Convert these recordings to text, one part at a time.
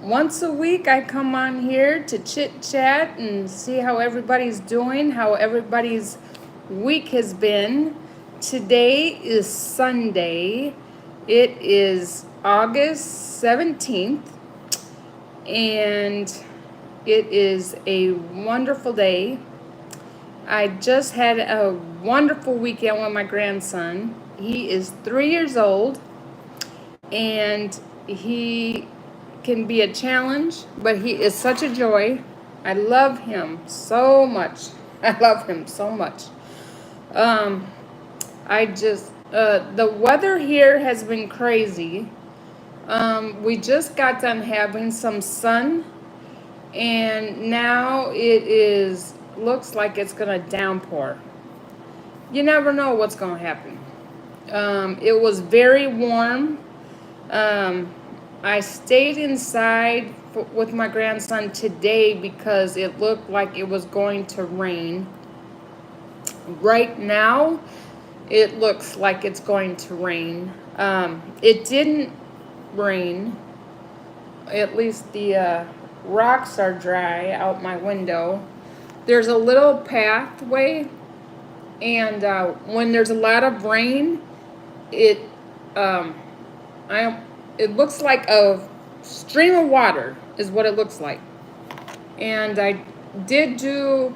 Once a week, I come on here to chit chat and see how everybody's doing, how everybody's week has been. Today is Sunday. It is August 17th, and it is a wonderful day. I just had a wonderful weekend with my grandson. He is 3 years old, and he can be a challenge, but he is such a joy. I love him so much. I love him so much. Um, the weather here has been crazy. We just got done having some sun, and now looks like it's gonna downpour. You never know what's gonna happen. It was very warm. Um, I stayed inside with my grandson today because it looked like it was going to rain. Right now, it looks like it's going to rain. It didn't rain. At least the rocks are dry out my window. There's a little pathway, and when there's a lot of rain, it um, it looks like a stream of water is what it looks like. And I did do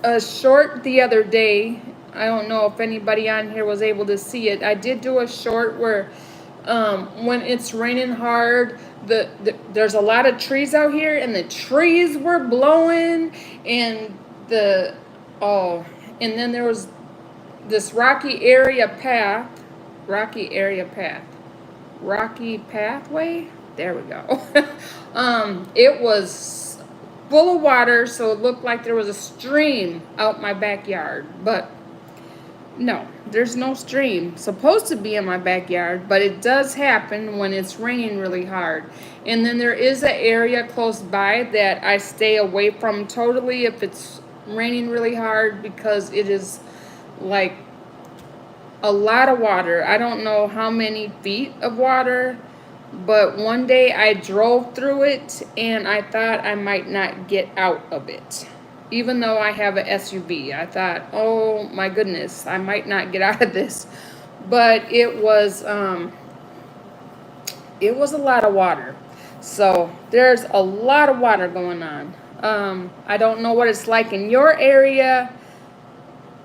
a short the other day. I don't know if anybody on here was able to see it. I did do a short where when it's raining hard, there's a lot of trees out here, and the trees were blowing, and and then there was this rocky pathway. There we go. It was full of water, so it looked like there was a stream out my backyard, but no, there's no stream supposed to be in my backyard, but it does happen when it's raining really hard. And then there is an area close by that I stay away from totally if it's raining really hard, because it is like a lot of water. I don't know how many feet of water, but one day I drove through it and I thought I might not get out of it. Even though I have an SUV, I thought, oh my goodness, I might not get out of this. But it was a lot of water. So there's a lot of water going on. I don't know what it's like in your area,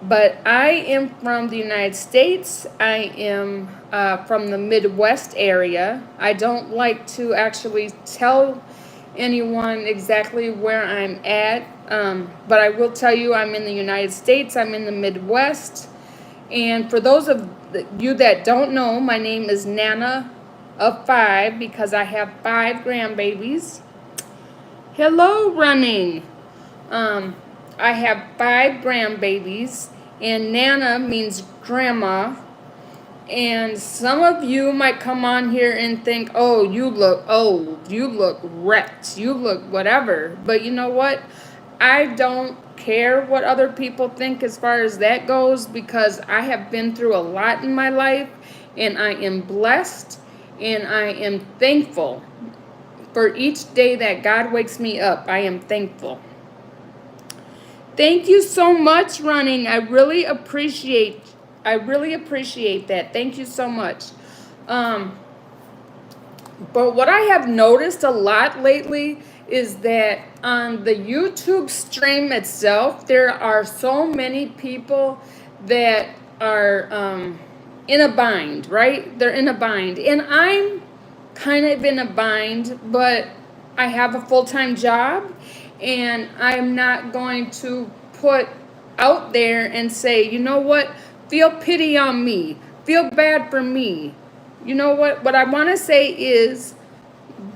but I am from the United States. I am from the Midwest area. I don't like to actually tell anyone exactly where I'm at, but I will tell you I'm in the United States. I'm in the Midwest. And for those of you that don't know, my name is Nana of 5 because I have 5 grandbabies. Hello, running. I have 5 grandbabies, and Nana means grandma. And some of you might come on here and think, oh, you look old, you look wrecked, you look whatever. But you know what? I don't care what other people think as far as that goes, because I have been through a lot in my life, and I am blessed, and I am thankful for each day that God wakes me up. I am thankful. Thank you so much, running. I really appreciate that. Thank you so much. But what I have noticed a lot lately is that on the YouTube stream itself, there are so many people that are in a bind, right? They're in a bind. And I'm kind of in a bind, but I have a full-time job, and I'm not going to put out there and say, you know what? Feel pity on me. Feel bad for me. You know what? What I want to say is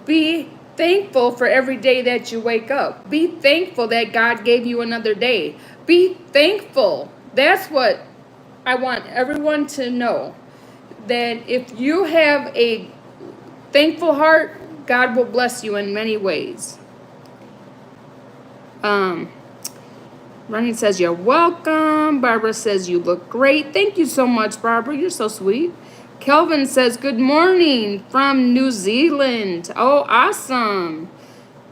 be thankful for every day that you wake up. Be thankful that God gave you another day. Be thankful. That's what I want everyone to know. That if you have a thankful heart, God will bless you in many ways. Ronnie says, you're welcome. Barbara says, you look great. Thank you so much, Barbara. You're so sweet. Kelvin says, good morning from New Zealand. Oh, awesome.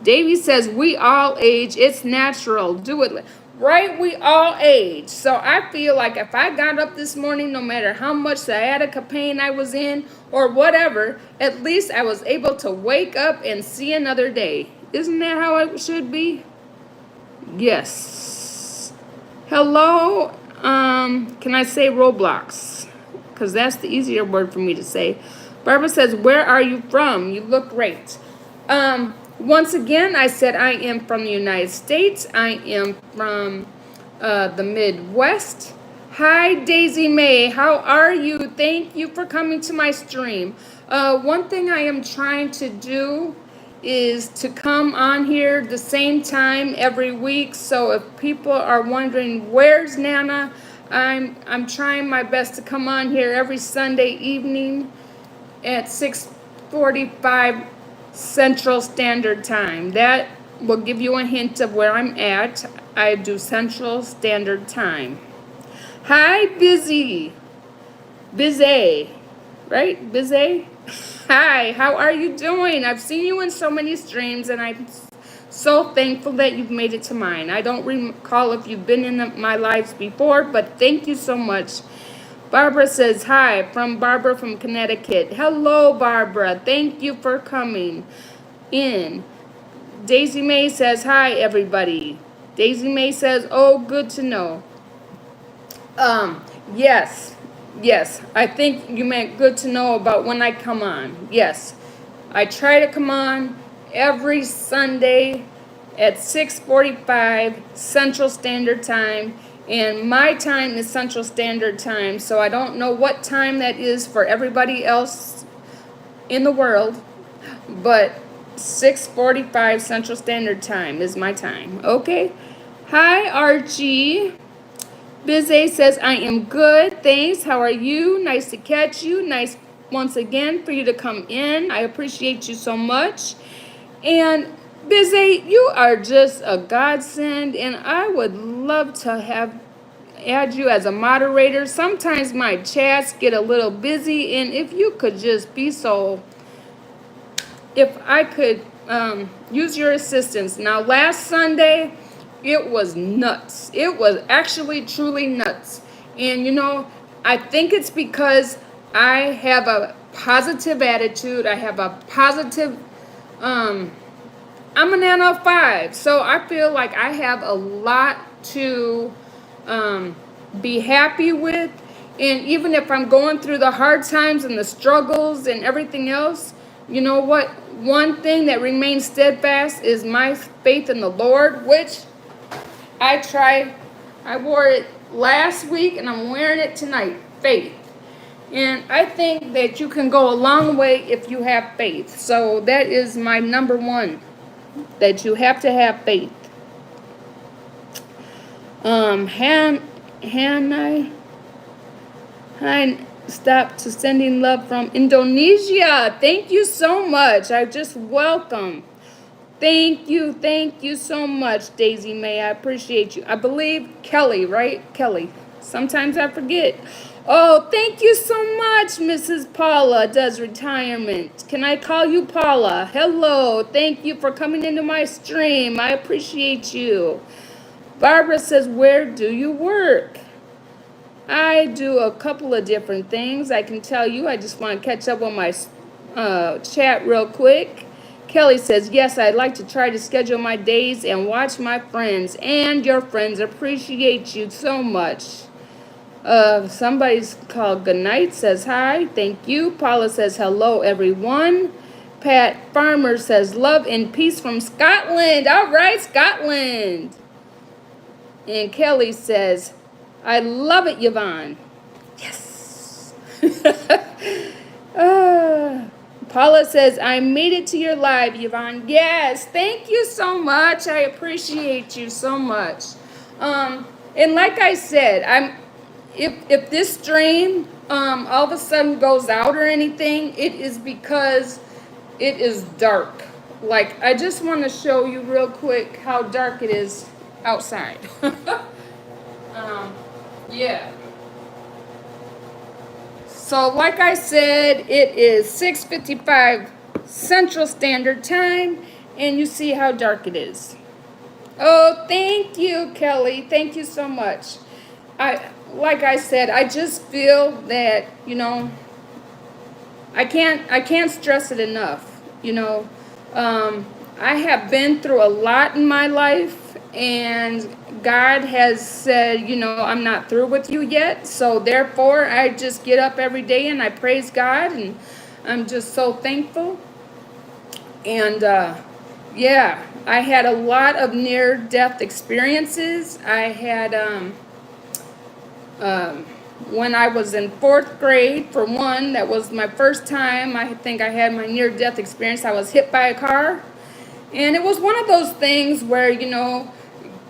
Davey says, we all age. It's natural. Do it. Right? We all age. So I feel like if I got up this morning, no matter how much sciatica pain I was in or whatever, at least I was able to wake up and see another day. Isn't that how it should be? Yes. Hello. Can I say Roblox? Because that's the easier word for me to say. Barbara says, where are you from? You look great. Once again, I said I am from the United States. I am from the Midwest. Hi, Daisy May. How are you? Thank you for coming to my stream. One thing I am trying to do is to come on here the same time every week. So if people are wondering where's Nana, I'm trying my best to come on here every Sunday evening at 6:45 Central Standard Time. That will give you a hint of where I'm at. I do Central Standard Time. Hi, Busy, right? Busy. Hi, how are you doing? I've seen you in so many streams, and I'm so thankful that you've made it to mine. I don't recall if you've been in my lives before, but thank you so much. Barbara says, hi, from Barbara from Connecticut. Hello, Barbara. Thank you for coming in. Daisy May says, hi, everybody. Daisy May says, oh, good to know. Yes, I think you meant good to know about when I come on. Yes, I try to come on every Sunday at 6:45 Central Standard Time, and my time is Central Standard Time, so I don't know what time that is for everybody else in the world, but 6:45 Central Standard Time is my time. Okay. Hi, Archie. Bizay says, I am good. Thanks. How are you? Nice to catch you. Nice once again for you to come in. I appreciate you so much. And Bizay, you are just a godsend, and I would love to add you as a moderator. Sometimes my chats get a little busy, and if you could just be so, if I could use your assistance. Now, last Sunday, it was nuts. It was actually truly nuts. And you know, I think it's because I have a positive attitude. I have a positive, I'm a Nana of 5. So I feel like I have a lot to be happy with. And even if I'm going through the hard times and the struggles and everything else, you know what? One thing that remains steadfast is my faith in the Lord, which I wore it last week and I'm wearing it tonight, faith. And I think that you can go a long way if you have faith. So that is my number one, that you have to have faith. Hannah stopped to sending love from Indonesia. Thank you so much. I just welcome. Thank you so much, Daisy May. I appreciate you. I believe Kelly, right? Kelly. Sometimes I forget. Oh, thank you so much, Mrs. Paula does retirement. Can I call you Paula? Hello. Thank you for coming into my stream. I appreciate you. Barbara says, where do you work? I do a couple of different things. I can tell you. I just want to catch up on my chat real quick. Kelly says, yes, I'd like to try to schedule my days and watch my friends and your friends. Appreciate you so much. Somebody's called Goodnight says hi. Thank you. Paula says hello, everyone. Pat Farmer says love and peace from Scotland. All right, Scotland. And Kelly says, I love it, Yvonne. Yes. Paula says, I made it to your live, Yvonne. Yes, thank you so much. I appreciate you so much. And like I said, if this stream all of a sudden goes out or anything, it is because it is dark. Like, I just want to show you real quick how dark it is outside. Yeah. So like I said, it is 6:55 Central Standard Time, and you see how dark it is. Oh, thank you, Kelly. Thank you so much. Like I said, I just feel that, I can't stress it enough. I have been through a lot in my life, and God has said, I'm not through with you yet. So therefore, I just get up every day and I praise God, and I'm just so thankful. And yeah, I had a lot of near-death experiences. I had um, when I was in fourth grade, for one, that was my first time I think I had my near-death experience. I was hit by a car. And it was one of those things where,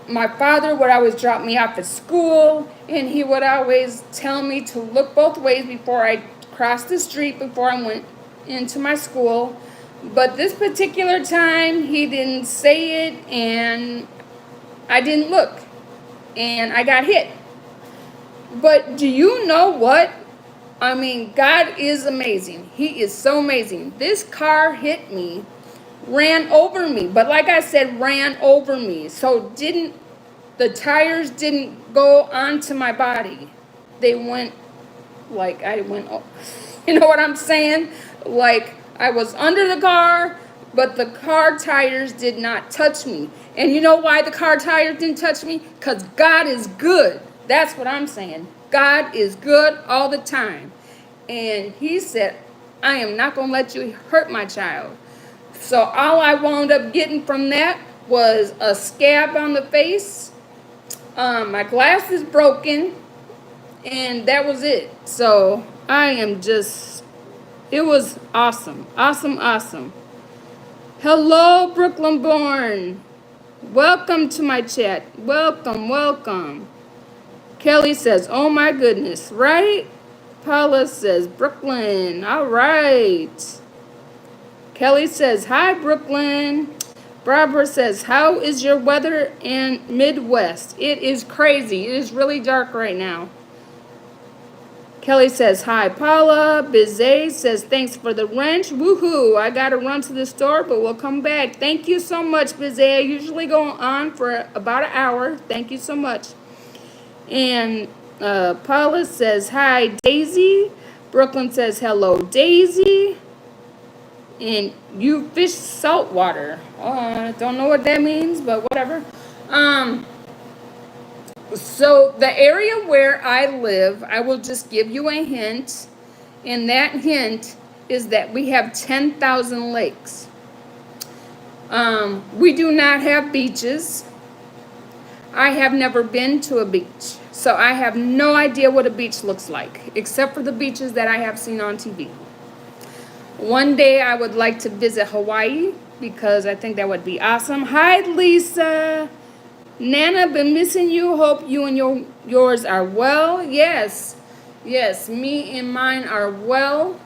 my father would always drop me off at school, and he would always tell me to look both ways before I crossed the street, before I went into my school. But this particular time, he didn't say it, and I didn't look, and I got hit. But do you know what? I mean, God is amazing. He is so amazing. This car hit me, ran over me, but like I said, ran over me. So the tires didn't go onto my body. They went like I went, you know what I'm saying? Like I was under the car, but the car tires did not touch me. And you know why the car tires didn't touch me? Because God is good. That's what I'm saying. God is good all the time. And he said, I am not going to let you hurt my child. So all I wound up getting from that was a scab on the face. My glass is broken, and that was it. So I am just, it was awesome. Awesome, awesome. Hello, Brooklyn Born. Welcome to my chat. Welcome, welcome. Kelly says, oh my goodness, right? Paula says, Brooklyn. All right. Kelly says, hi, Brooklyn. Barbara says, how is your weather in Midwest? It is crazy. It is really dark right now. Kelly says, hi, Paula. Bizet says, thanks for the wrench. Woohoo. I got to run to the store, but we'll come back. Thank you so much, Bizet. I usually go on for about an hour. Thank you so much. And Paula says, hi, Daisy. Brooklyn says, hello, Daisy. And you fish saltwater. Don't know what that means, but whatever. So the area where I live, I will just give you a hint. And that hint is that we have 10,000 lakes. We do not have beaches. I have never been to a beach. So I have no idea what a beach looks like, except for the beaches that I have seen on TV. One day I would like to visit Hawaii because I think that would be awesome. Hi, Lisa. Nana, been missing you. Hope you and yours are well. Yes, me and mine are well.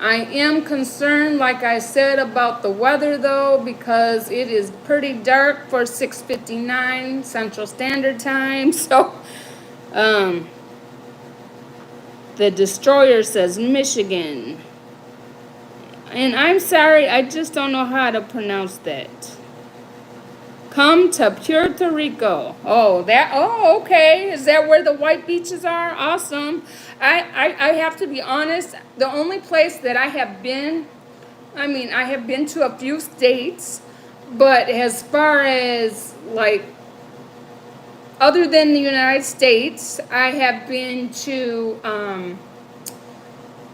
I am concerned, like I said, about the weather though, because it is pretty dark for 6:59 Central Standard Time. So, the Destroyer says Michigan. And I'm sorry, I just don't know how to pronounce that. Come to Puerto Rico. Oh, okay. Is that where the white beaches are? Awesome. I have to be honest, the only place that I have been, I have been to a few states, but as far as like, other than the United States, I have been to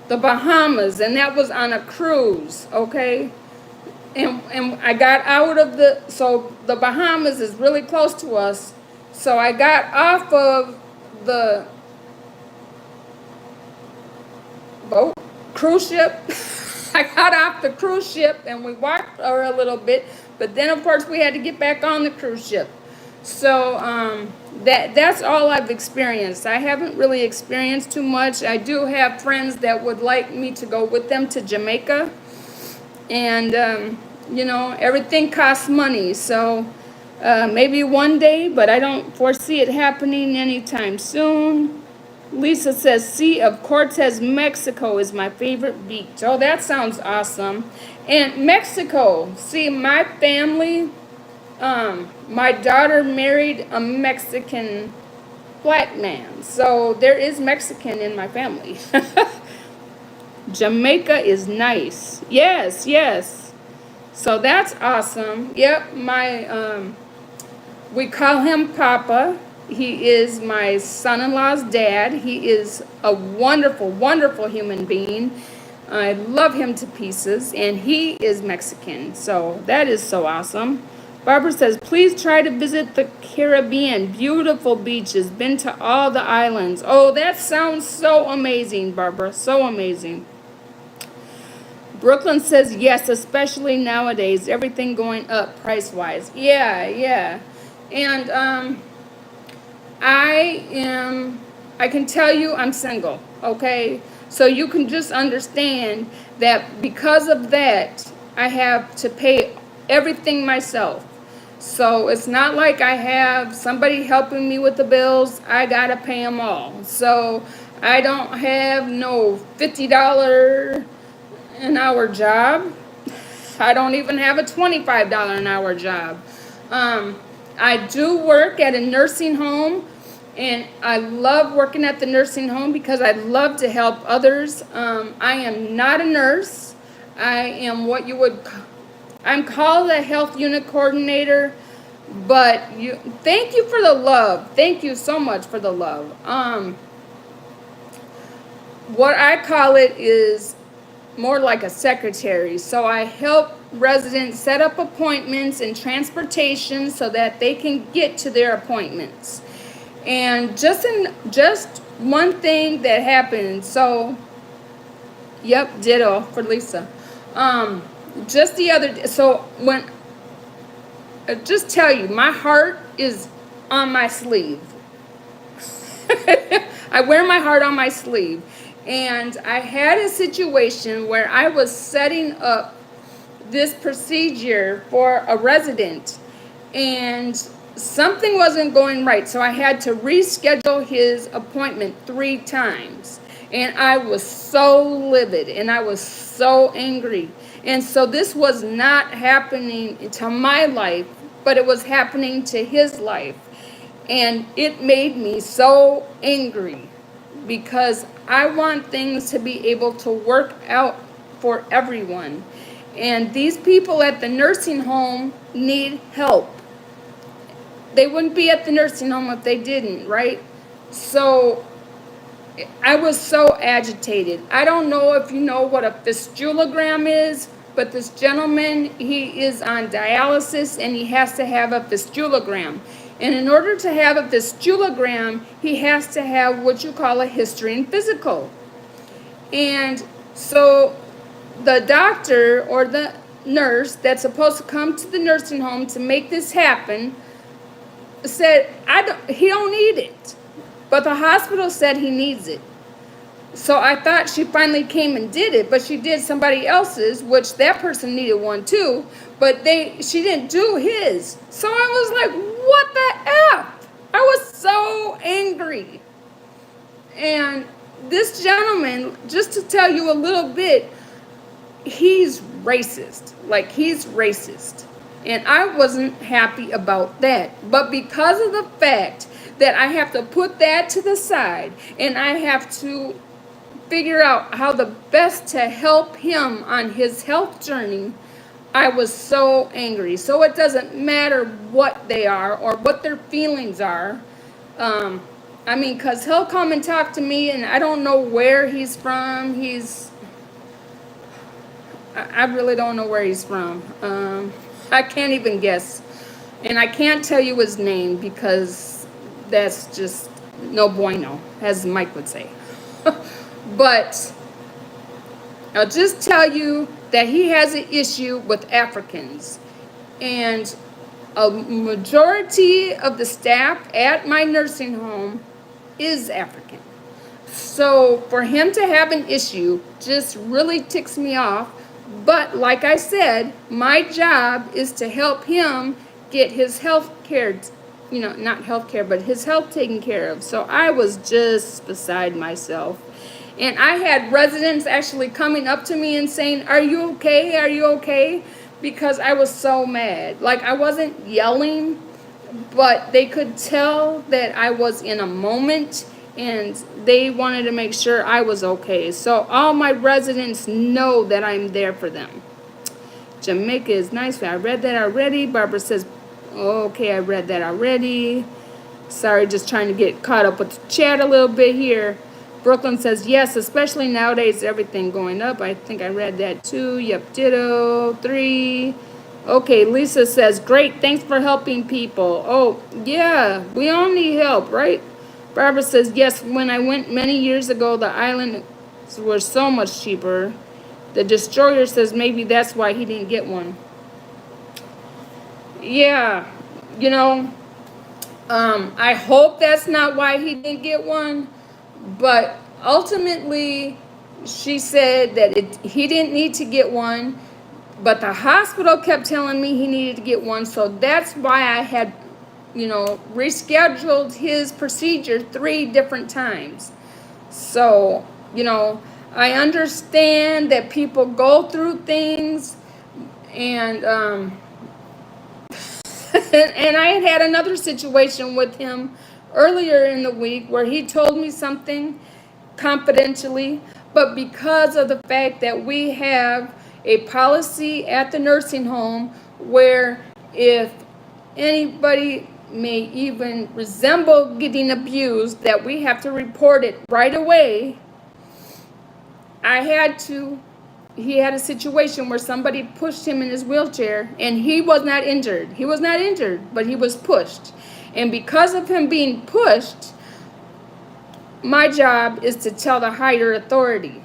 the Bahamas, and that was on a cruise, okay? And I got out of so the Bahamas is really close to us. So I got off of the boat, cruise ship. I got off the cruise ship and we walked a little bit, but then of course we had to get back on the cruise ship. So that's all I've experienced. I haven't really experienced too much. I do have friends that would like me to go with them to Jamaica. And, everything costs money. So maybe one day, but I don't foresee it happening anytime soon. Lisa says, Sea of Cortez, Mexico is my favorite beach. Oh, that sounds awesome. And Mexico, see, my family, my daughter married a Mexican black man. So there is Mexican in my family. Jamaica is nice. Yes, yes. So that's awesome. Yep, we call him Papa. He is my son-in-law's dad. He is a wonderful, wonderful human being. I love him to pieces, and he is Mexican. So that is so awesome. Barbara says, please try to visit the Caribbean. Beautiful beaches. Been to all the islands. Oh, that sounds so amazing, Barbara. So amazing. Brooklyn says, yes, especially nowadays. Everything going up price-wise. Yeah, yeah. And I can tell you I'm single, okay? So you can just understand that because of that, I have to pay everything myself. So it's not like I have somebody helping me with the bills. I gotta pay them all. So I don't have no $50 an hour job. I don't even have a $25 an hour job. I do work at a nursing home, and I love working at the nursing home because I love to help others. I am not a nurse. I am what you would, I'm called a health unit coordinator, but thank you for the love. Thank you so much for the love. What I call it is more like a secretary. So I help residents set up appointments and transportation so that they can get to their appointments. And just one thing that happened. So, yep, ditto for Lisa. Just the other day. So when I just tell you, my heart is on my sleeve. I wear my heart on my sleeve. And I had a situation where I was setting up this procedure for a resident, and something wasn't going right. So I had to reschedule his appointment 3 times. And I was so livid and I was so angry. And so this was not happening to my life, but it was happening to his life. And it made me so angry because I want things to be able to work out for everyone. And these people at the nursing home need help. They wouldn't be at the nursing home if they didn't, right? So I was so agitated. I don't know if you know what a fistulogram is, but this gentleman, he is on dialysis and he has to have a fistulogram. And in order to have a fistulogram, he has to have what you call a history and physical. And so the doctor or the nurse that's supposed to come to the nursing home to make this happen said, he don't need it. But the hospital said he needs it. So I thought she finally came and did it, but she did somebody else's, which that person needed one too, but she didn't do his. So I was like, what the F? I was so angry. And this gentleman, just to tell you a little bit, he's racist. Like, he's racist. And I wasn't happy about that. But because of the fact that I have to put that to the side and I have to figure out how the best to help him on his health journey, I was so angry. So it doesn't matter what they are or what their feelings are. I mean, because he'll come and talk to me and I don't know where he's from. I really don't know where he's from. I can't even guess. And I can't tell you his name because that's just no bueno, as Mike would say. But I'll just tell you that he has an issue with Africans. And a majority of the staff at my nursing home is African. So for him to have an issue just really ticks me off. But like I said, my job is to help him get his health care not health care, but his health taken care of. So I was just beside myself. And I had residents actually coming up to me and saying, "Are you okay? Are you okay?" Because I was so mad. Like, I wasn't yelling, but they could tell that I was in a moment, and they wanted to make sure I was okay. So all my residents know that I'm there for them. Jamaica is nice. I read that already. Barbara says, okay, I read that already. Sorry, just trying to get caught up with the chat a little bit here. Brooklyn says, yes, especially nowadays, everything going up. I think I read that too. Yep, ditto. 3. Okay, Lisa says, great, thanks for helping people. Oh, yeah, we all need help, right? Barbara says, yes, when I went many years ago, the islands were so much cheaper. The destroyer says maybe that's why he didn't get one. Yeah, you know, I hope that's not why he didn't get one, but ultimately she said that he didn't need to get one, but the hospital kept telling me he needed to get one, so that's why I had, rescheduled his procedure 3 different times. So, I understand that people go through things, and and I had another situation with him earlier in the week where he told me something confidentially, but because of the fact that we have a policy at the nursing home where if anybody may even resemble getting abused, that we have to report it right away. He had a situation where somebody pushed him in his wheelchair, and he was not injured. He was not injured, but he was pushed. And because of him being pushed, my job is to tell the higher authority.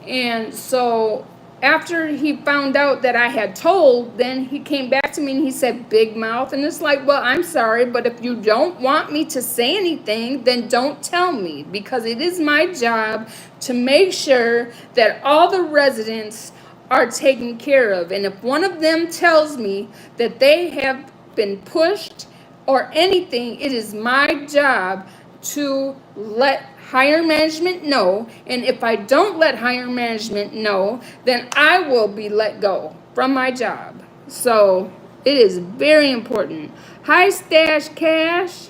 And so after he found out that I had told, then he came back to me and he said, big mouth. And it's like, well, I'm sorry, but if you don't want me to say anything, then don't tell me, because it is my job to make sure that all the residents are taken care of. And if one of them tells me that they have been pushed or anything, it is my job to let higher management know. And if I don't let higher management know, then I will be let go from my job. So it is very important. Hi, Stash Cash.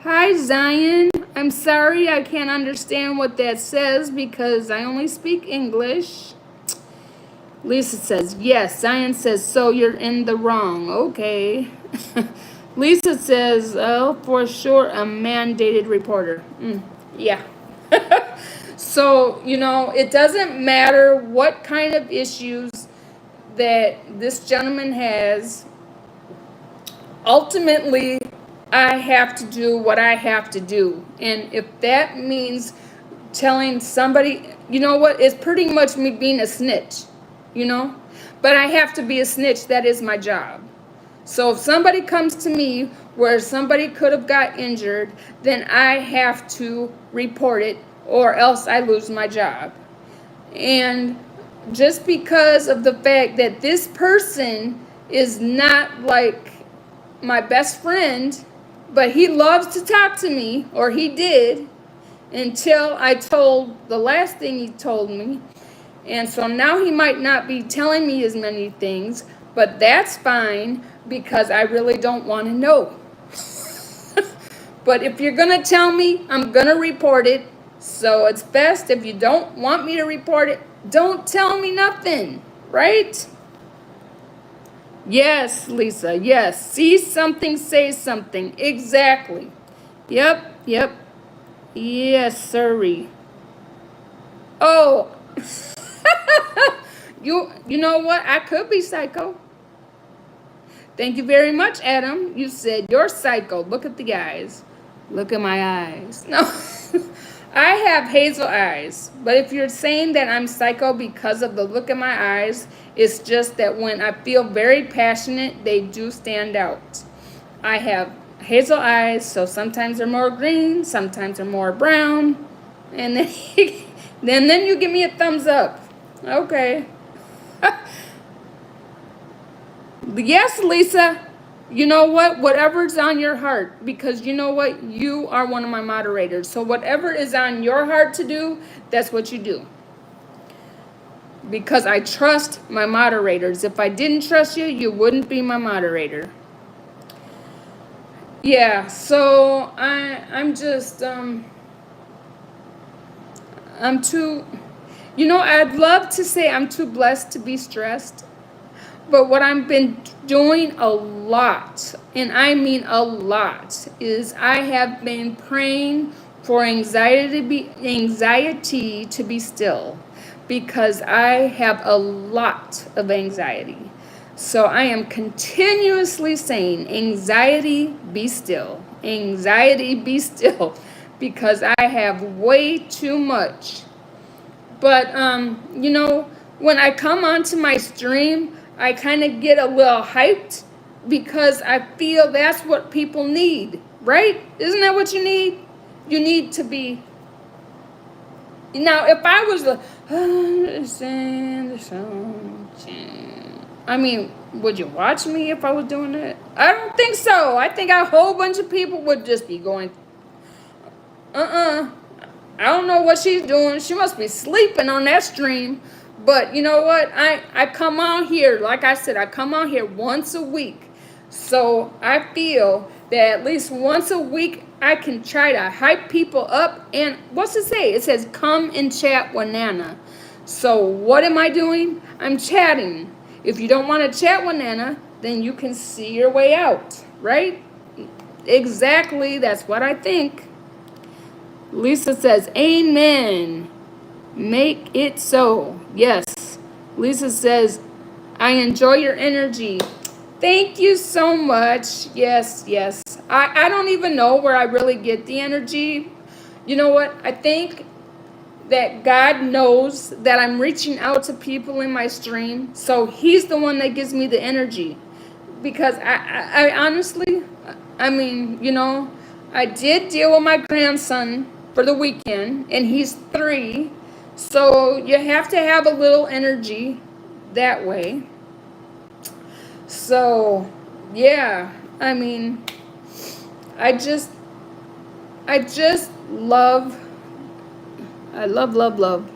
Hi, Zion. I'm sorry I can't understand what that says because I only speak English. Lisa says, yes. Zion says, so you're in the wrong. Okay. Lisa says, oh, for sure, a mandated reporter. Yeah. So, it doesn't matter what kind of issues that this gentleman has. Ultimately, I have to do what I have to do. And if that means telling somebody, you know what, it's pretty much me being a snitch, But I have to be a snitch. That is my job. So if somebody comes to me where somebody could have got injured, then I have to report it or else I lose my job. And just because of the fact that this person is not like my best friend, but he loves to talk to me, or he did, until I told the last thing he told me. And so now he might not be telling me as many things, but that's fine because I really don't want to know. But if you're going to tell me, I'm going to report it. So it's best if you don't want me to report it, don't tell me nothing, right? Yes, Lisa, yes. See something, say something. Exactly. Yep. Yes, sirree. Oh, you know what? I could be psycho. Thank you very much, Adam. You said you're psycho. Look at the eyes. Look at my eyes. No, I have hazel eyes. But if you're saying that I'm psycho because of the look in my eyes, it's just that when I feel very passionate, they do stand out. I have hazel eyes, so sometimes they're more green, sometimes they're more brown. And then, then you give me a thumbs up. Okay. Yes, Lisa. You know what? Whatever's on your heart, because you know what? You are one of my moderators. So whatever is on your heart to do, that's what you do. Because I trust my moderators. If I didn't trust you, you wouldn't be my moderator. Yeah, so I'm just I'm too, I'd love to say I'm too blessed to be stressed. But what I've been doing a lot, and I mean a lot, is I have been praying for anxiety to be still, because I have a lot of anxiety. So I am continuously saying, anxiety, be still. Anxiety, be still. Because I have way too much. But, when I come onto my stream, I kind of get a little hyped because I feel that's what people need, right? Isn't that what you need? You need to be. Now, if I was the, I mean, would you watch me if I was doing that? I don't think so. I think a whole bunch of people would just be going, I don't know what she's doing. She must be sleeping on that stream. But you know what? I come on here, like I said, I come on here once a week. So I feel that at least once a week I can try to hype people up. And what's it say? It says, come and chat with Nana. So what am I doing? I'm chatting. If you don't want to chat with Nana, then you can see your way out, right? Exactly. That's what I think. Lisa says, amen. Make it so. Yes. Lisa says, I enjoy your energy. Thank you so much. Yes, yes. I don't even know where I really get the energy. You know what? I think that God knows that I'm reaching out to people in my stream. So he's the one that gives me the energy. Because I honestly, I mean, I did deal with my grandson for the weekend, and he's 3. So you have to have a little energy that way. So, yeah, I mean, I just love, love.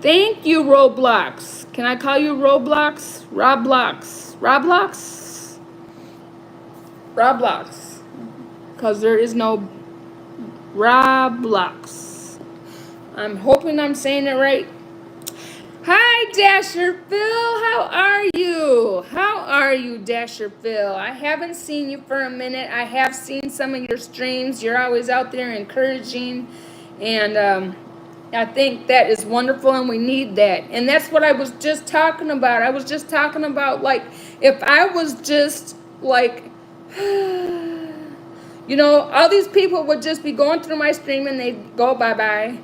Thank you, Roblox. Can I call you Roblox? Roblox? Roblox. Because there is no Roblox. I'm hoping I'm saying it right. Hi, Dasher Phil. How are you? How are you, Dasher Phil? I haven't seen you for a minute. I have seen some of your streams. You're always out there encouraging. And I think that is wonderful, and we need that. And that's what I was just talking about. I was just talking about, like, if I was just, like, all these people would just be going through my stream and they'd go bye-bye,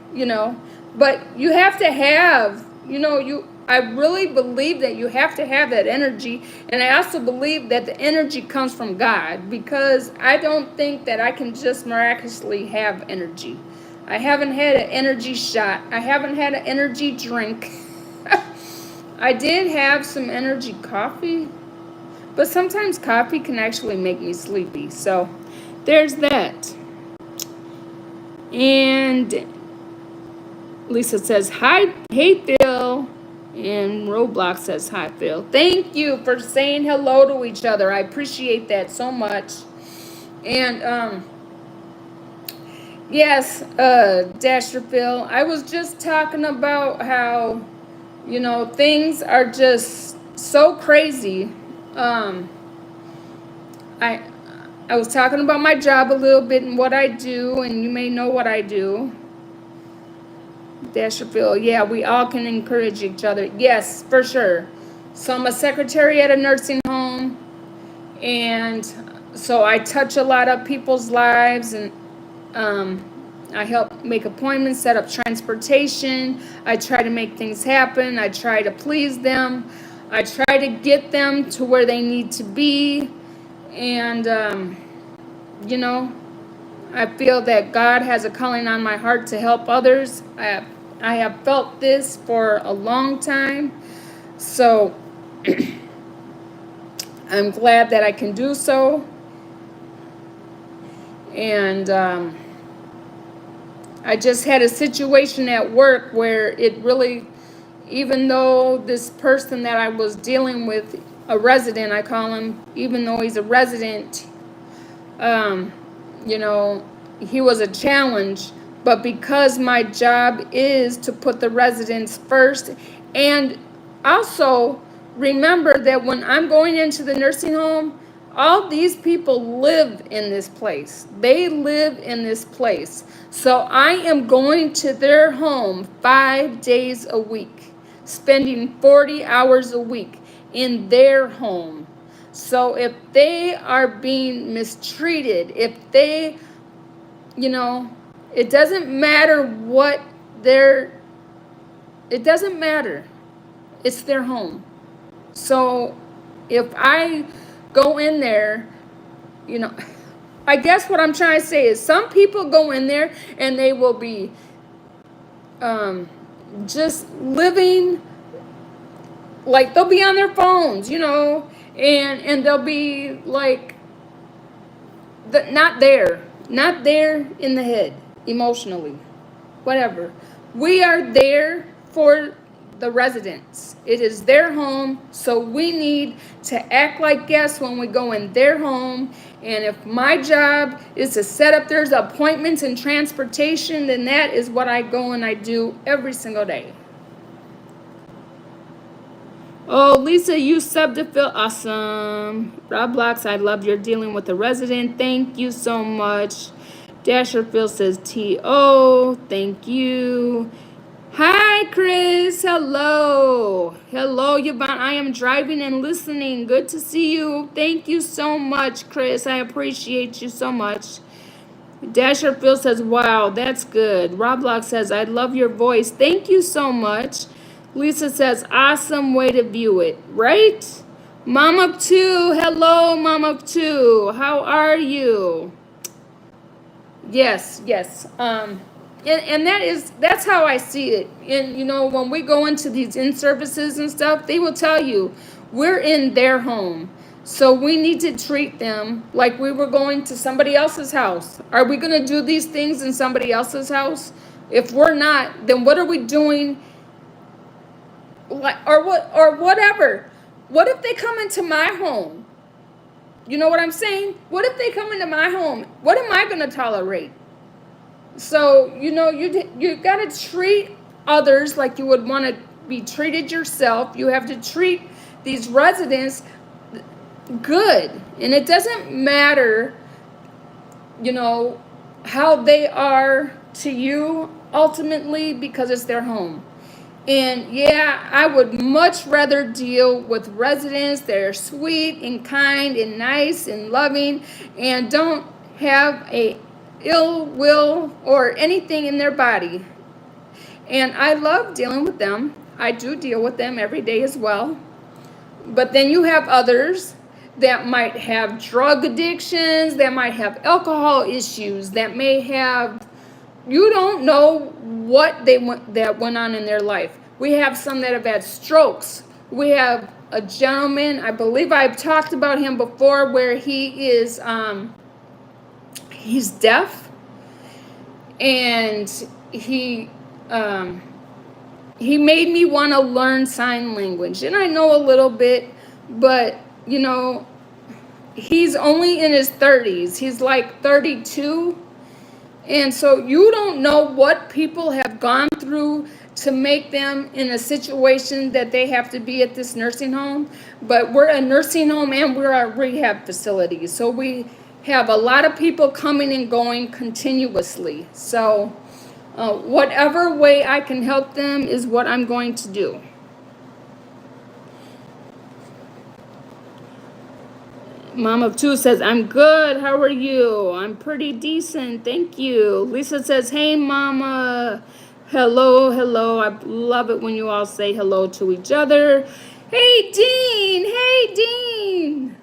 But you have to have, I really believe that you have to have that energy. And I also believe that the energy comes from God, because I don't think that I can just miraculously have energy. I haven't had an energy shot. I haven't had an energy drink. I did have some energy coffee, but sometimes coffee can actually make me sleepy. So there's that. And Lisa says, hi, hey, Phil. And Roblox says, hi, Phil. Thank you for saying hello to each other. I appreciate that so much. And, yes, Dasher Phil, I was just talking about how, things are just so crazy. I was talking about my job a little bit and what I do, and you may know what I do. Dasher Phil, yeah, we all can encourage each other. Yes, for sure. So I'm a secretary at a nursing home, and so I touch a lot of people's lives, and I help make appointments, set up transportation. I try to make things happen. I try to please them. I try to get them to where they need to be. And, I feel that God has a calling on my heart to help others. I have felt this for a long time. So I'm glad that I can do so. And I just had a situation at work where it really, even though this person that I was dealing with, a resident, I call him, even though he's a resident, um, you know, he was a challenge. But because my job is to put the residents first, and also remember that when I'm going into the nursing home, all these people live in this place. They live in this place. So I am going to their home 5 days a week, spending 40 hours a week in their home. So if they are being mistreated, if they, you know, it doesn't matter what they're, it doesn't matter. It's their home. So if I go in there, you know, I guess what I'm trying to say is some people go in there and they will be just living like they'll be on their phones, you know, and they'll be like not there in the head emotionally, whatever. We are there for the residents. It is their home, so we need to act like guests when we go in their home. And if my job is to set up their appointments and transportation, then that is what I go and I do every single day. Oh, Lisa, you subbed to Phil. Awesome. Roblox, I love your dealing with the resident. Thank you so much. Dasher Phil says T.O. Thank you. Hi, Chris. Hello. Hello, Yvonne. I am driving and listening. Good to see you. Thank you so much, Chris. I appreciate you so much. Dasher Phil says, wow, that's good. Roblox says, I love your voice. Thank you so much. Lisa says, awesome way to view it, right? Mom of Two, hello, Mom of Two. How are you? Yes, yes. And that's how I see it. And you know, when we go into these in-services and stuff, they will tell you we're in their home. So we need to treat them like we were going to somebody else's house. Are we going to do these things in somebody else's house? If we're not, then what are we doing? Like, or whatever. What if they come into my home? You know what I'm saying? What if they come into my home? What am I going to tolerate? So, you know, you got to treat others like you would want to be treated yourself. You have to treat these residents good. And it doesn't matter, you know, how they are to you ultimately, because it's their home. And yeah, I would much rather deal with residents that are sweet and kind and nice and loving and don't have a ill will or anything in their body. And I love dealing with them. I do deal with them every day as well. But then you have others that might have drug addictions, that might have alcohol issues, that may have, you don't know what that went on in their life. We have some that have had strokes. We have a gentleman, I believe I've talked about him before, where he is he's deaf, and he made me want to learn sign language. And I know a little bit, but you know, he's only in his 30s. He's like 32. And so you don't know what people have gone through to make them in a situation that they have to be at this nursing home. But we're a nursing home and we're a rehab facility. So we have a lot of people coming and going continuously. So whatever way I can help them is what I'm going to do. Mom of Two says, I'm good. How are you? I'm pretty decent. Thank you. Lisa says, hey, Mama. Hello, hello. I love it when you all say hello to each other. Hey, Dean. Hey, Dean.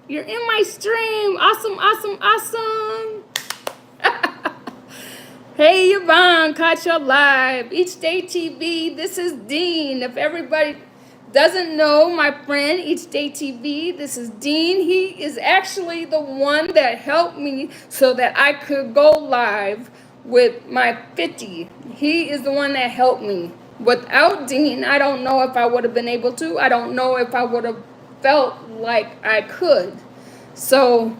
You're in my stream. Awesome, awesome, awesome. Hey, Yvonne. Caught your live. Each Day TV. This is Dean. If everybody doesn't know my friend Each Day TV, this is Dean. He is actually the one that helped me so that I could go live with my 50. He is the one that helped me. Without Dean, I don't know if I would have been able to. I don't know if I would have felt like I could. So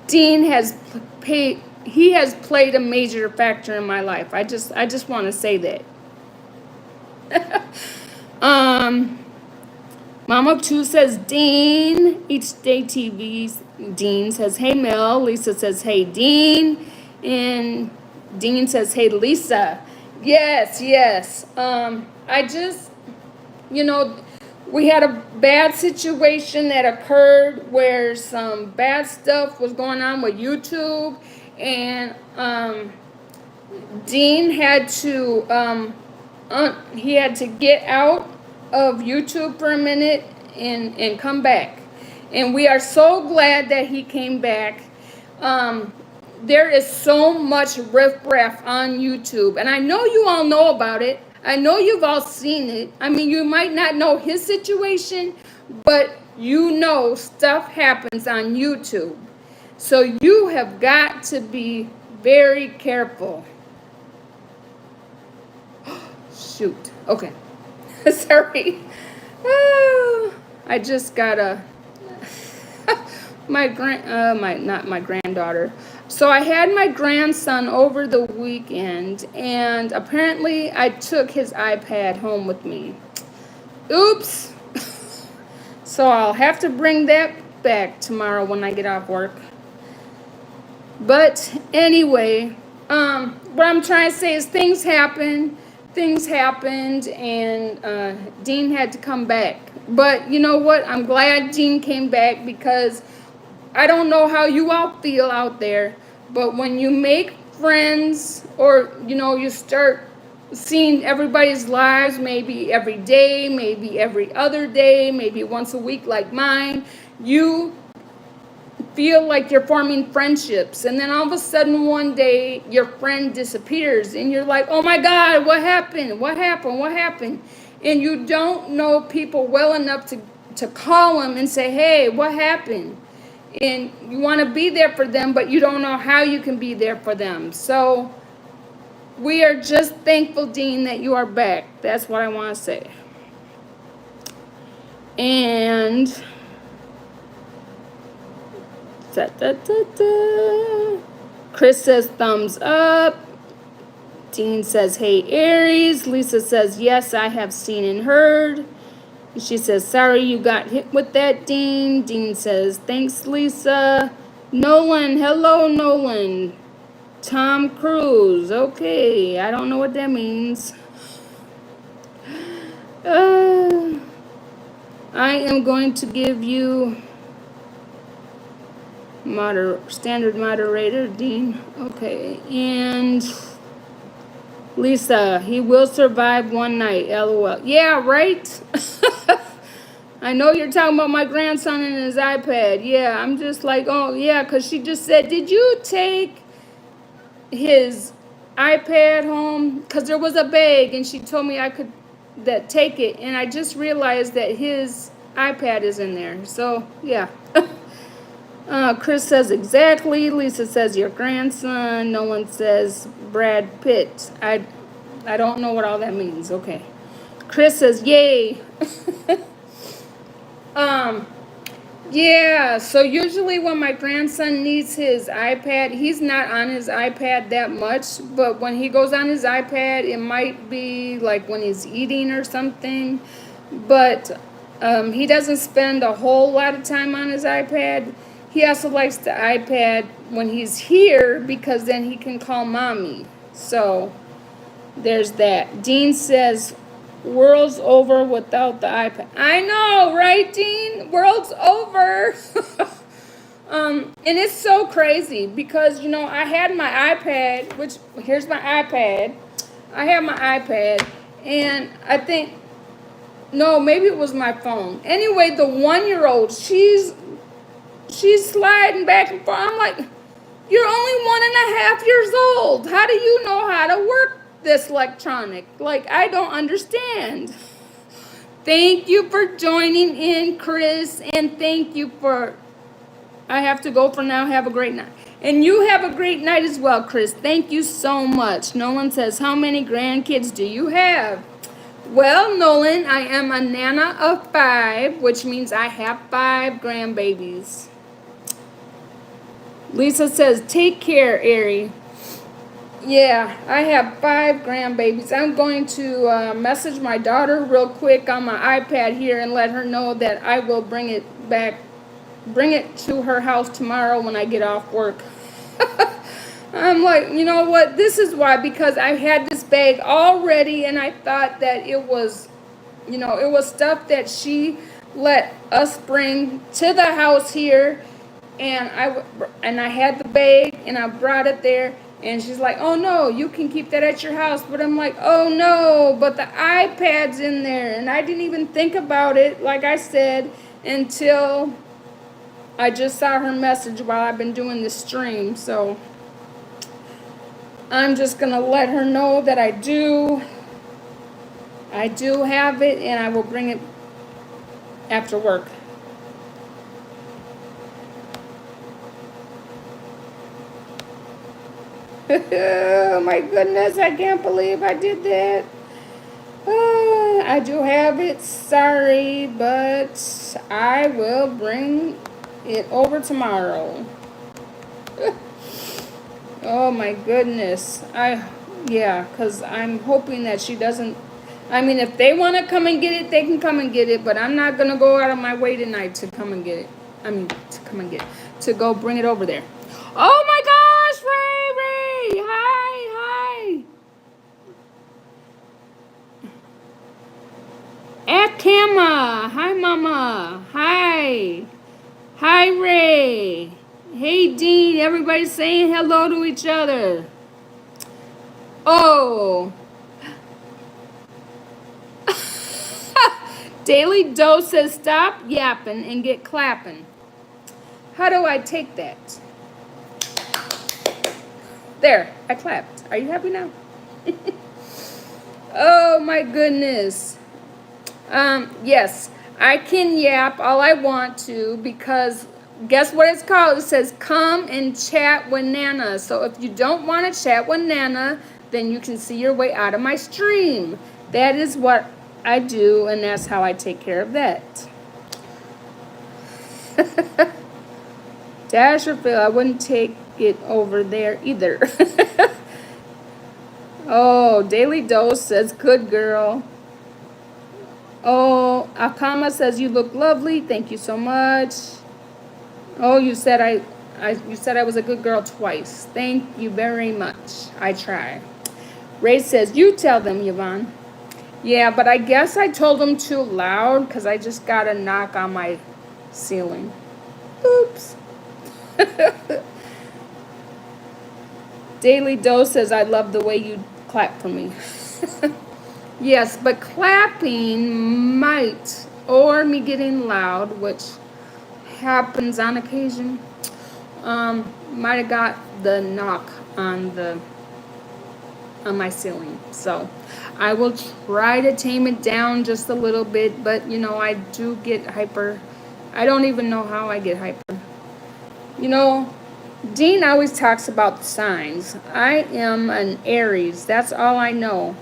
Dean has paid, he has played a major factor in my life. I just want to say that. Mom of Two says Dean. Each Day TV. Dean says, hey Mel. Lisa says, hey Dean. And Dean says, hey Lisa. Yes, yes. I just, you know, we had a bad situation that occurred where some bad stuff was going on with YouTube. And Dean had to, he had to get out of YouTube for a minute and come back. And we are so glad that he came back. There is so much riffraff on YouTube. And I know you all know about it. I know you've all seen it. I mean, you might not know his situation, but you know stuff happens on YouTube. So you have got to be very careful. Shoot. Okay. Sorry. I just got a not my granddaughter. So I had my grandson over the weekend, and apparently I took his iPad home with me. Oops. So I'll have to bring that back tomorrow when I get off work. But anyway, what I'm trying to say is things happened, and Dean had to come back. But you know what? I'm glad Dean came back, because I don't know how you all feel out there, but when you make friends, or you start seeing everybody's lives, maybe every day, maybe every other day, maybe once a week like mine, you feel like you're forming friendships, and then all of a sudden one day your friend disappears and you're like, oh my God, what happened? And you don't know people well enough to call them and say, hey, what happened? And you want to be there for them, but you don't know how you can be there for them. So we are just thankful, Dean, that you are back. That's what I want to say. And Chris says thumbs up. Dean says, hey Aries. Lisa says, yes, I have seen and heard. She says, sorry you got hit with that, Dean. Dean says, thanks, Lisa. Nolan, hello, Nolan. Tom Cruise, okay, I don't know what that means. I am going to give you standard moderator, Dean. Okay, and Lisa, he will survive one night, LOL. Yeah, right? I know you're talking about my grandson and his iPad. Yeah, I'm just like, oh, yeah, because she just said, did you take his iPad home? Because there was a bag, and she told me I could take it, and I just realized that his iPad is in there. So, yeah. Chris says exactly. Lisa says your grandson. No one says Brad Pitt. I don't know what all that means. Okay. Chris says yay. Yeah, so usually when my grandson needs his iPad, he's not on his iPad that much, but when he goes on his iPad, it might be like when he's eating or something, but he doesn't spend a whole lot of time on his iPad. He also likes the iPad when he's here, because then he can call mommy. So there's that. Dean says, world's over without the iPad. I know, right, Dean? World's over. And it's so crazy because, I had my iPad, which, here's my iPad. I have my iPad, and I think, no, maybe it was my phone. Anyway, the 1-year-old, she's sliding back and forth. I'm like, you're only 1.5 years old. How do you know how to work this electronic? Like, I don't understand. Thank you for joining in, Chris, and thank you for, I have to go for now. Have a great night. And you have a great night as well, Chris. Thank you so much. Nolan says, how many grandkids do you have? Well, Nolan, I am a nana of 5, which means I have 5 grandbabies. Lisa says, take care, Ari. Yeah, I have 5 grandbabies. I'm going to message my daughter real quick on my iPad here and let her know that I will bring it to her house tomorrow when I get off work. I'm like, you know what? This is why, because I had this bag already and I thought that it was, it was stuff that she let us bring to the house here. And I had the bag and I brought it there. And she's like, oh no, you can keep that at your house. But I'm like, oh no, but the iPad's in there. And I didn't even think about it, like I said, until I just saw her message while I've been doing this stream. So I'm just going to let her know that I do have it, and I will bring it after work. Oh my goodness, I can't believe I did that. I do have it, sorry, but I will bring it over tomorrow. Oh my goodness. Because I'm hoping that she doesn't, if they want to come and get it, they can come and get it, but I'm not going to go out of my way tonight to come and get it. To go bring it over there. Oh my gosh, Ray! Hi! Akama! Hi, Mama! Hi, Ray! Hey, Dean! Everybody's saying hello to each other. Oh! Daily Dose says stop yapping and get clapping. How do I take that? There, I clapped. Are you happy now? Oh my goodness. Yes, I can yap all I want to, because guess what it's called? It says come and chat with Nana. So if you don't want to chat with Nana, then you can see your way out of my stream. That is what I do, and that's how I take care of that. Dasherville, I wouldn't take it over there either. Oh, Daily Dose says, good girl. Oh, Akama says, you look lovely. Thank you so much. Oh, you said I was a good girl twice. Thank you very much. I try. Ray says, you tell them, Yvonne. Yeah, but I guess I told them too loud because I just got a knock on my ceiling. Oops. Daily Dose says, I love the way you clap for me. Yes, but clapping might, or me getting loud, which happens on occasion, might have got the knock on my ceiling. So I will try to tame it down just a little bit, but I do get hyper. I don't even know how I get hyper. Dean always talks about the signs. I am an Aries. That's all I know.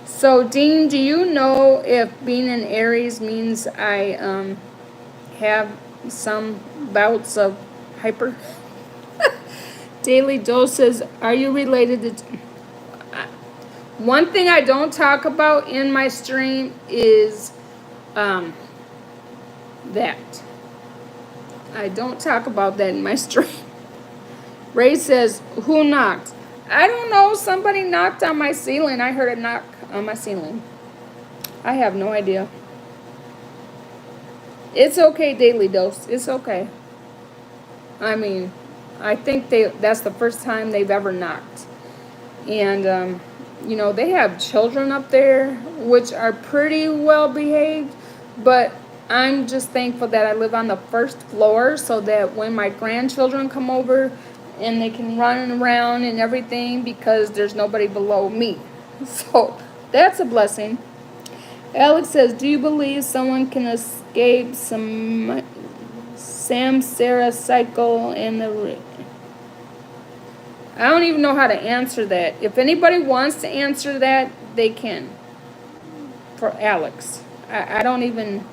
So, Dean, do you know if being an Aries means I have some bouts of hyper? Daily Doses, are you related to... One thing I don't talk about in my stream is that. I don't talk about that in my stream. Ray says, who knocked? I don't know. Somebody knocked on my ceiling. I heard a knock on my ceiling. I have no idea. It's okay, Daily Dose. It's okay. I think that's the first time they've ever knocked. And, they have children up there, which are pretty well behaved. But I'm just thankful that I live on the first floor so that when my grandchildren come over and they can run around and everything because there's nobody below me. So that's a blessing. Alex says, do you believe someone can escape some samsara cycle in the... I don't even know how to answer that. If anybody wants to answer that, they can. For Alex. I don't even...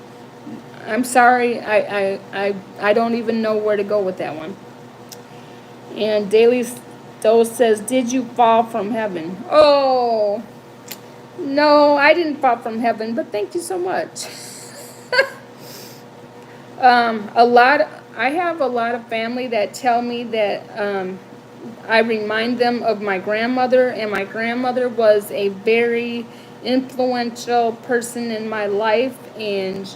I'm sorry. I don't even know where to go with that one. And Daily Dose says, did you fall from heaven? Oh, no, I didn't fall from heaven, but thank you so much. I have a lot of family that tell me that I remind them of my grandmother, and my grandmother was a very influential person in my life, and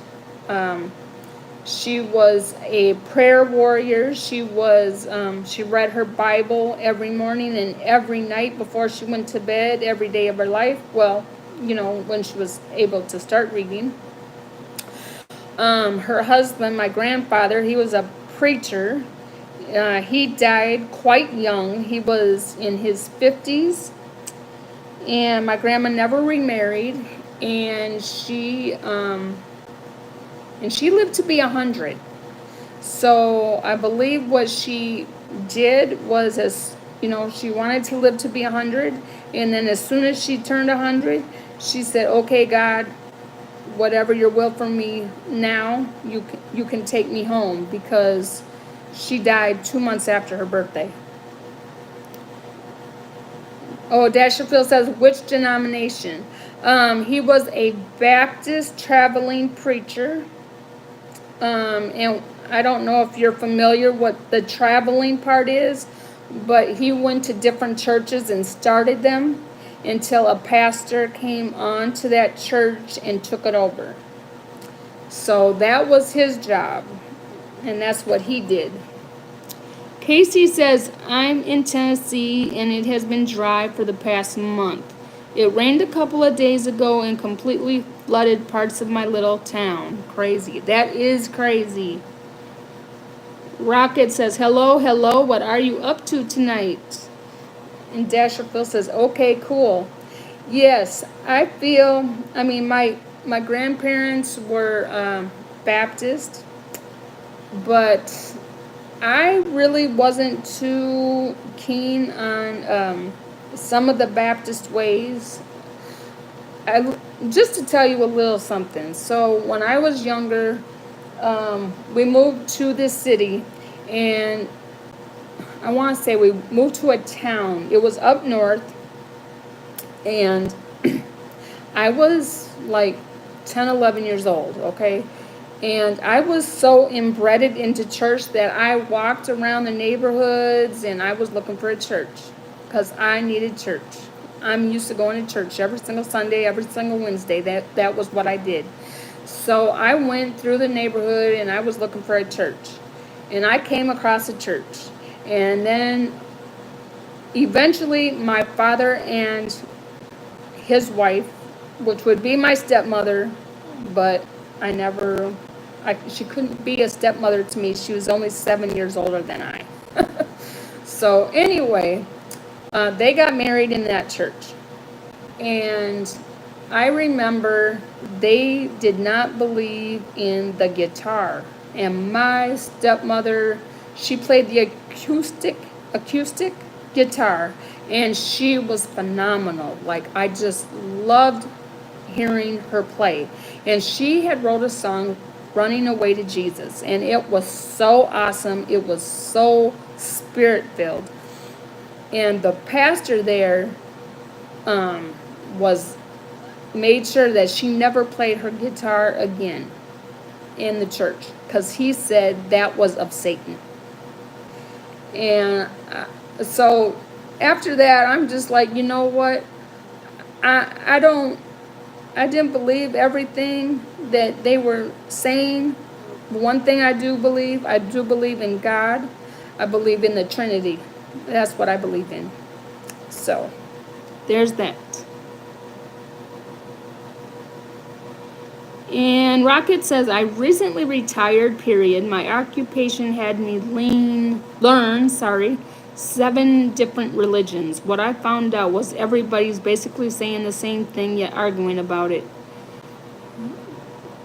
she was a prayer warrior. She read her Bible every morning and every night before she went to bed, every day of her life. Well, when she was able to start reading. Her husband, my grandfather, he was a preacher. He died quite young. He was in his 50s. And my grandma never remarried. And she lived to be 100. So I believe what she did was, she wanted to live to be 100. And then as soon as she turned 100, she said, okay, God, whatever your will for me now, you can take me home, because she died 2 months after her birthday. Oh, Dasherfield says, which denomination? He was a Baptist traveling preacher. And I don't know if you're familiar what the traveling part is, but he went to different churches and started them until a pastor came on to that church and took it over. So that was his job, and that's what he did. Casey says, I'm in Tennessee and it has been dry for the past month. It rained a couple of days ago and completely flooded parts of my little town. Crazy. That is crazy. Rocket says, hello, what are you up to tonight? And Dasherfield says, okay, cool. Yes, I mean, my grandparents were Baptist, but I really wasn't too keen on some of the Baptist ways. Just to tell you a little something. So when I was younger, we moved to this city, and I want to say we moved to a town. It was up north, and I was like 10, 11 years old, okay? And I was so embedded into church that I walked around the neighborhoods and I was looking for a church because I needed church. I'm used to going to church every single Sunday, every single Wednesday. That was what I did. So I went through the neighborhood and I was looking for a church. And I came across a church. And then eventually my father and his wife, which would be my stepmother, but she couldn't be a stepmother to me. She was only 7 years older than I. So anyway, they got married in that church. And I remember they did not believe in the guitar. And my stepmother, she played the acoustic guitar. And she was phenomenal. Like, I just loved hearing her play. And she had wrote a song, Running Away to Jesus. And it was so awesome. It was so spirit-filled. And the pastor there made sure that she never played her guitar again in the church, because he said that was of Satan. And so after that, I'm just like, you know what? I didn't believe everything that they were saying. One thing I do believe in God. I believe in the Trinity. That's what I believe in. So, there's that. And Rocket says, I recently retired, period. My occupation had me learn 7 different religions. What I found out was everybody's basically saying the same thing, yet arguing about it.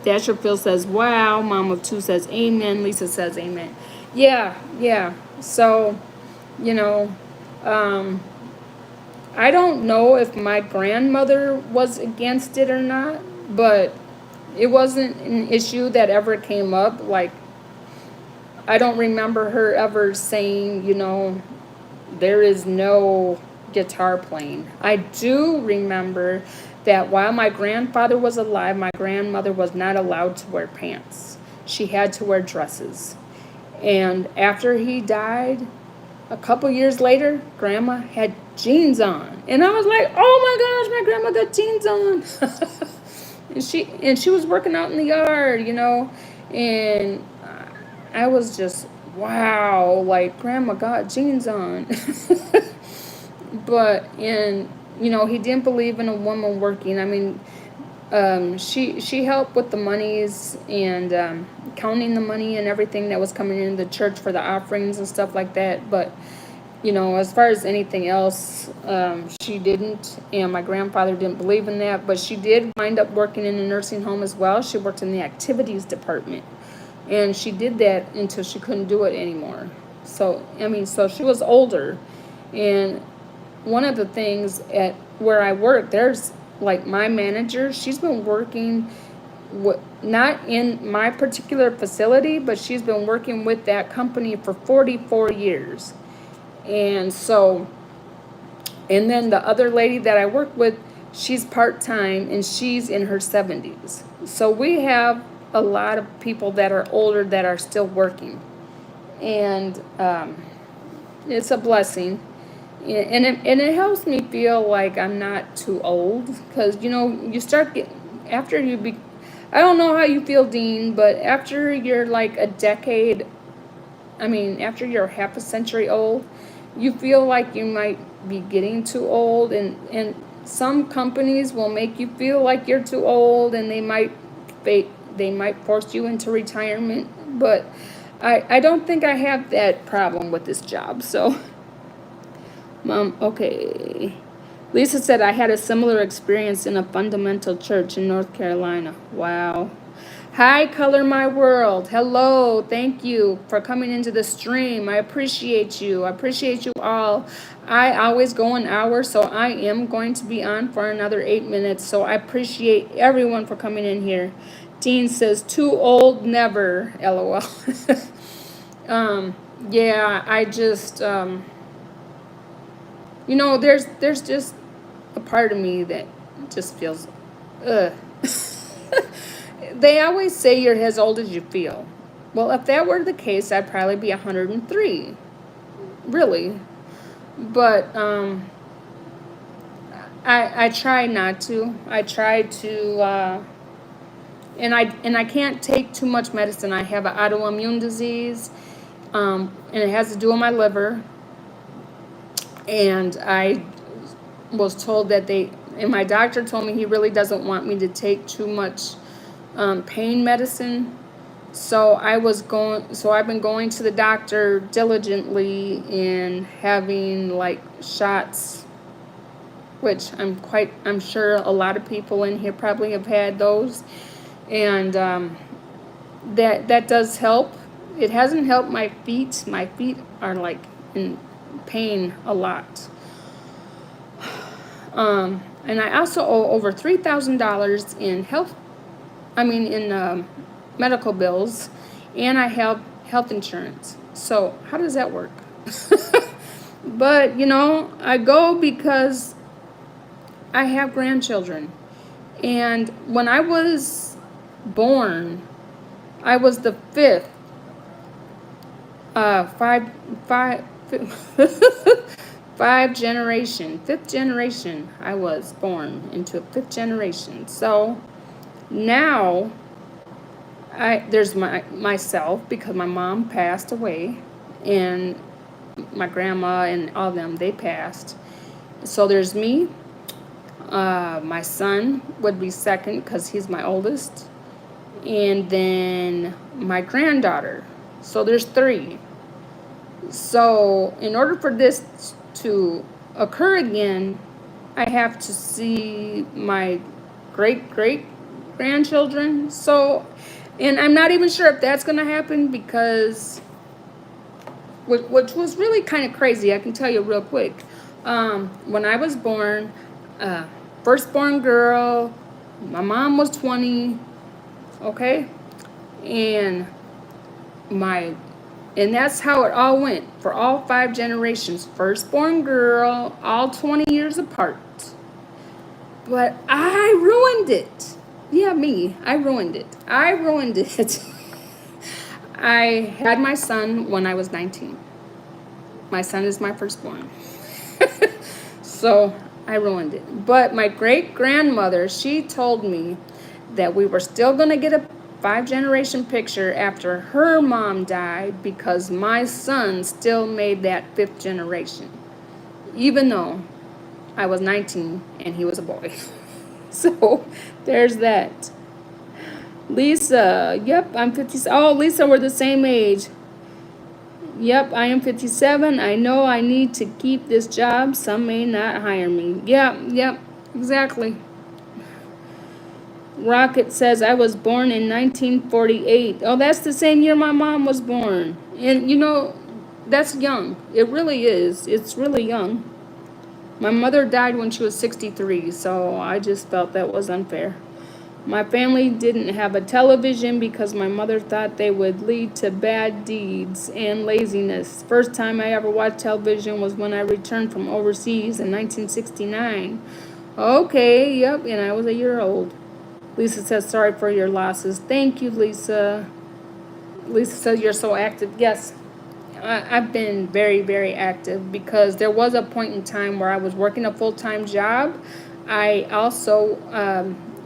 Dasher Phil says, wow. Mom of two says, amen. Lisa says, amen. Yeah, yeah. So, you know, um, I don't know if my grandmother was against it or not, but it wasn't an issue that ever came up. Like, I don't remember her ever saying, there is no guitar playing. I do remember that while my grandfather was alive, my grandmother was not allowed to wear pants. She had to wear dresses. And after he died, a couple years later, Grandma had jeans on. And I was like, oh my gosh, my grandma got jeans on. and she was working out in the yard, and I was just, wow, like Grandma got jeans on. But he didn't believe in a woman working. I mean, she helped with the monies and counting the money and everything that was coming into the church for the offerings and stuff like that. But as far as anything else, she didn't, and my grandfather didn't believe in that. But she did wind up working in a nursing home as well. She worked in the activities department, and she did that until she couldn't do it anymore. So so she was older, and one of the things at where I work, there's like my manager, she's been working not in my particular facility, but she's been working with that company for 44 years. And so, and then the other lady that I work with, she's part-time and she's in her 70s. So we have a lot of people that are older that are still working. And it's a blessing. And it helps me feel like I'm not too old, because you start getting, after I don't know how you feel, Dean, but after you're like a decade, after you're half a century old, you feel like you might be getting too old, and some companies will make you feel like you're too old, and they might force you into retirement. But I don't think I have that problem with this job. So Mom, okay. Lisa said, I had a similar experience in a fundamental church in North Carolina. Wow. Hi, Color My World. Hello. Thank you for coming into the stream. I appreciate you. I appreciate you all. I always go an hour, so I am going to be on for another 8 minutes. So I appreciate everyone for coming in here. Dean says, too old, never. LOL. Yeah, I just... there's just a part of me that just feels, ugh. They always say you're as old as you feel. Well, if that were the case, I'd probably be 103. Really. But I try not to. I try to, and I can't take too much medicine. I have an autoimmune disease, and it has to do with my liver. And I was told that and my doctor told me he really doesn't want me to take too much pain medicine. So I've been going to the doctor diligently and having like shots, which I'm sure a lot of people in here probably have had those. And that does help. It hasn't helped my feet. My feet are like in pain a lot. And I also owe over $3,000 in medical bills, and I have health insurance. So how does that work? But I go because I have grandchildren, and when I was born, I was the fifth fifth generation. I was born into a fifth generation. So now there's myself, because my mom passed away, and my grandma and all of them, they passed. So there's me. My son would be second because he's my oldest, and then my granddaughter. So there's three. So in order for this to occur again, I have to see my great grandchildren. So, and I'm not even sure if that's going to happen because, which was really kind of crazy. I can tell you real quick. When I was born, uh, firstborn girl, my mom was 20, okay? And my and that's how it all went for all 5 generations. Firstborn girl, all 20 years apart. But I ruined it. Yeah, me. I ruined it. I ruined it. I had my son when I was 19. My son is my firstborn. So I ruined it. But my great grandmother, she told me that we were still going to get a 5 generation picture after her mom died because my son still made that 5th generation, even though I was 19 and he was a boy. So there's that. Lisa, yep, I'm 50. Oh, Lisa, we're the same age. Yep, I am 57. I know I need to keep this job. Some may not hire me. Yep, exactly. Rocket says I was born in 1948. Oh, that's the same year my mom was born. And that's young. It really is. It's really young. My mother died when she was 63, so I just felt that was unfair. My family didn't have a television because my mother thought they would lead to bad deeds and laziness. First time I ever watched television was when I returned from overseas in 1969. Okay, yep, and I was a year old. Lisa says, sorry for your losses. Thank you, Lisa. Lisa says, you're so active. Yes, I've been very, very active because there was a point in time where I was working a full-time job. I also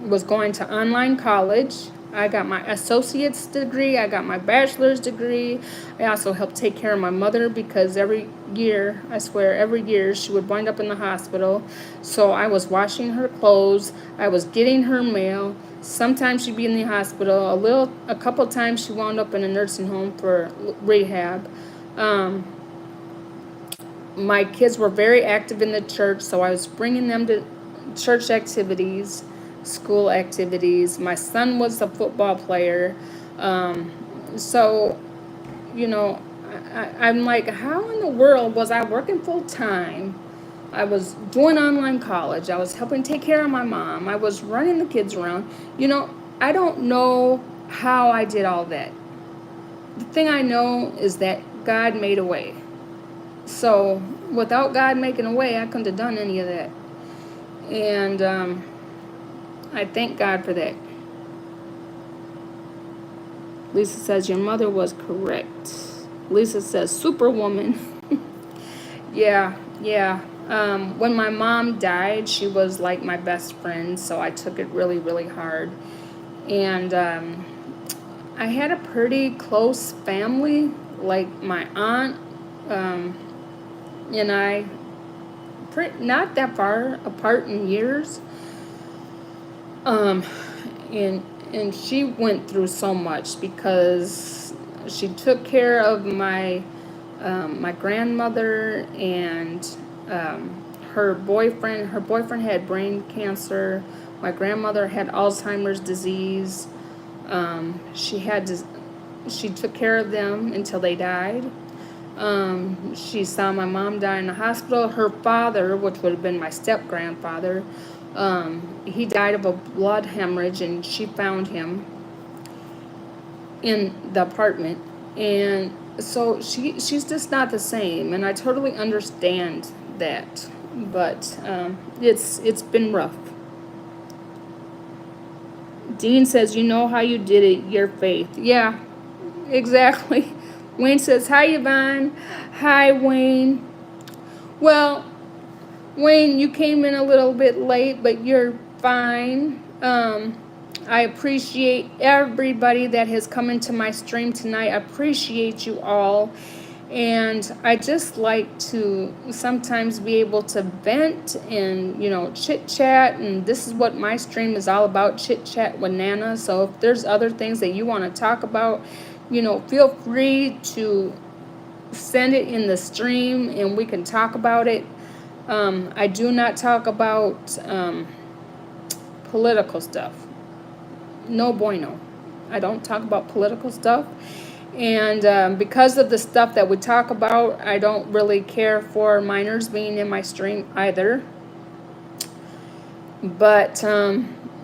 was going to online college. I got my associate's degree. I got my bachelor's degree. I also helped take care of my mother because every year, I swear, every year she would wind up in the hospital. So I was washing her clothes. I was getting her mail. Sometimes she'd be in the hospital. A couple times she wound up in a nursing home for rehab. My kids were very active in the church, so I was bringing them to church activities, school activities. My son was a football player. So, I'm like, how in the world was I working full time? I was doing online college. I was helping take care of my mom. I was running the kids around. I don't know how I did all that. The thing I know is that God made a way. So without God making a way, I couldn't have done any of that. And I thank God for that. Lisa says, your mother was correct. Lisa says, superwoman. Yeah. When my mom died, she was like my best friend, so I took it really, really hard. And I had a pretty close family, like my aunt and I, not that far apart in years. And she went through so much because she took care of my grandmother and her boyfriend. Her boyfriend had brain cancer. My grandmother had Alzheimer's disease. She took care of them until they died. She saw my mom die in the hospital. Her father, which would have been my step-grandfather, he died of a blood hemorrhage, and she found him in the apartment. And so she's just not the same, and I totally understand that. But it's been rough. Dean says, you know how you did it, your faith. Yeah, exactly. Wayne says, hi, Yvonne. Hi, Wayne. Well, Wayne, you came in a little bit late, but you're fine. I appreciate everybody that has come into my stream tonight. I appreciate you all. And I just like to sometimes be able to vent and, chit chat. And this is what my stream is all about, chit chat with Nana. So if there's other things that you want to talk about, feel free to send it in the stream and we can talk about it. I do not talk about political stuff. no bueno. I don't talk about political stuff. And because of the stuff that we talk about, I don't really care for minors being in my stream either. But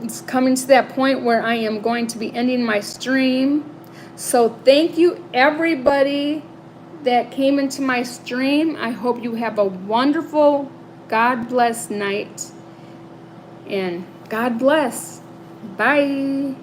it's coming to that point where I am going to be ending my stream. So thank you, everybody that came into my stream. I hope you have a wonderful, God bless night. And God bless. Bye.